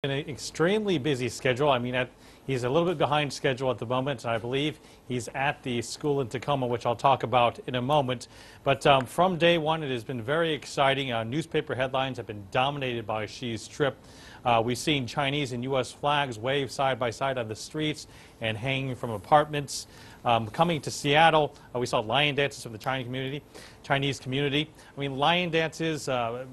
An extremely busy schedule. I mean, he's a little bit behind schedule at the moment, and I believe he's at the school in Tacoma, which I'll talk about in a moment. But from day one, it has been very exciting. Newspaper headlines have been dominated by Xi's trip. We've seen Chinese and U.S. flags wave side by side on the streets and hanging from apartments. Coming to Seattle, we saw lion dances from the Chinese community. I mean, lion dances,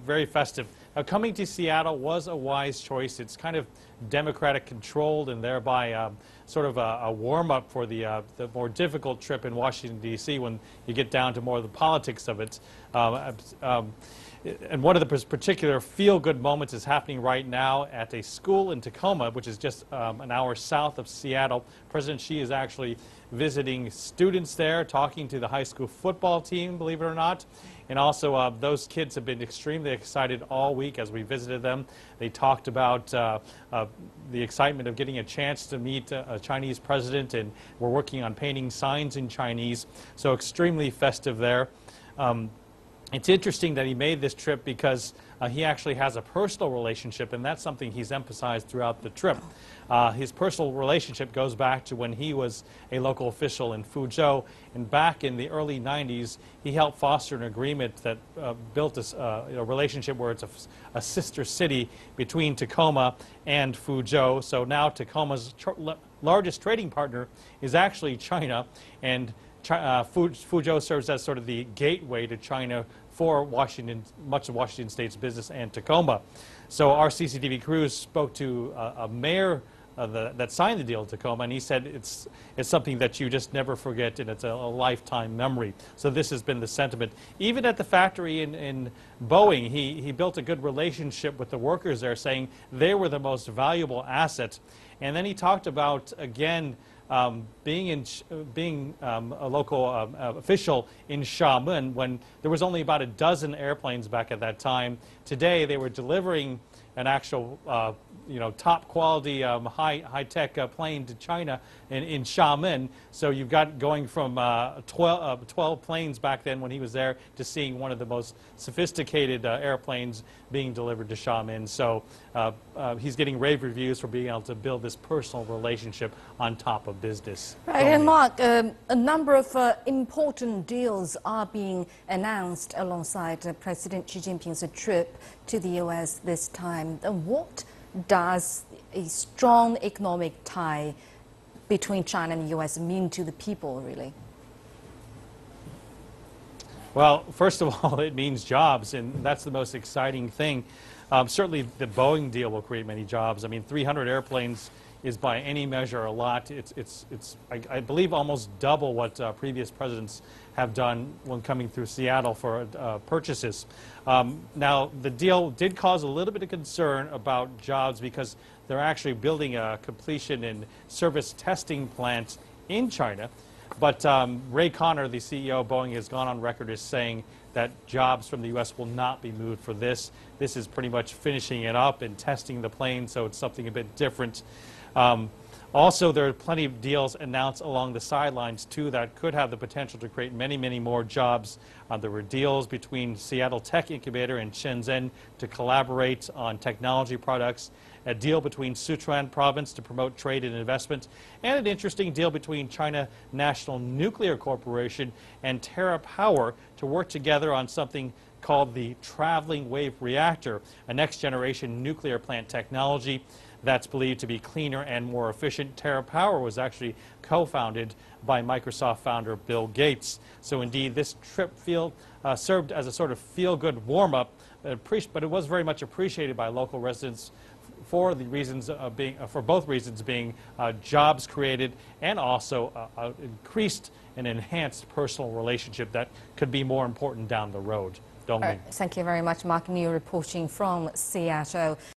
very festive. Coming to Seattle was a wise choice. It's kind of Democratic controlled and thereby sort of a warm-up for the more difficult trip in Washington, D.C. when you get down to more of the politics of it. And one of the particular feel-good moments is happening right now at a school in Tacoma, which is just an hour south of Seattle. President Xi is actually visiting students there, talking to the high school football team, believe it or not. And also, those kids have been extremely excited all week as we visited them. They talked about the excitement of getting a chance to meet a Chinese president, and we're working on painting signs in Chinese. So extremely festive there. It's interesting that he made this trip because he actually has a personal relationship, and that's something he's emphasized throughout the trip. His personal relationship goes back to when he was a local official in Fuzhou, and back in the early 90s, he helped foster an agreement that built a relationship where it's a sister city between Tacoma and Fuzhou. So now Tacoma's largest trading partner is actually China, and Fuzhou serves as sort of the gateway to China for much of Washington State's business and Tacoma. So our CCTV crews spoke to a mayor that signed the deal in Tacoma, and he said it's something that you just never forget, and it's a lifetime memory. So this has been the sentiment. Even at the factory in Boeing, he built a good relationship with the workers there, saying they were the most valuable asset. And then he talked about, again, being a local official in Xiamen when there was only about a dozen airplanes back at that time. Today they were delivering an actual top quality high-tech plane to China in Xiamen. So you've got going from 12 planes back then when he was there to seeing one of the most sophisticated airplanes being delivered to Xiamen. So he's getting rave reviews for being able to build this personal relationship on top of business. Right, and Mark, a number of important deals are being announced alongside President Xi Jinping's trip to the U.S. this time. What does a strong economic tie between China and the U.S. mean to the people, really? Well, first of all, it means jobs, and that's the most exciting thing. Certainly, the Boeing deal will create many jobs. I mean, 300 airplanes is by any measure a lot. I believe, almost double what previous presidents have done when coming through Seattle for purchases. Now, the deal did cause a little bit of concern about jobs because they're actually building a completion and service testing plant in China. But Ray Conner, the CEO of Boeing, has gone on record as saying that jobs from the U.S. will not be moved for this. This is pretty much finishing it up and testing the plane, so it's something a bit different. Also, there are plenty of deals announced along the sidelines, too, that could have the potential to create many, many more jobs. There were deals between Seattle Tech Incubator and Shenzhen to collaborate on technology products, a deal between Sichuan province to promote trade and investment, and an interesting deal between China National Nuclear Corporation and TerraPower to work together on something called the traveling wave reactor, a next-generation nuclear plant technology that's believed to be cleaner and more efficient. TerraPower was actually co-founded by Microsoft founder Bill Gates. So indeed, this trip served as a sort of feel-good warm-up, but it was very much appreciated by local residents for the reasons for both reasons being jobs created and also increased and enhanced personal relationship that could be more important down the road. Thank you very much, Mark New, reporting from Seattle.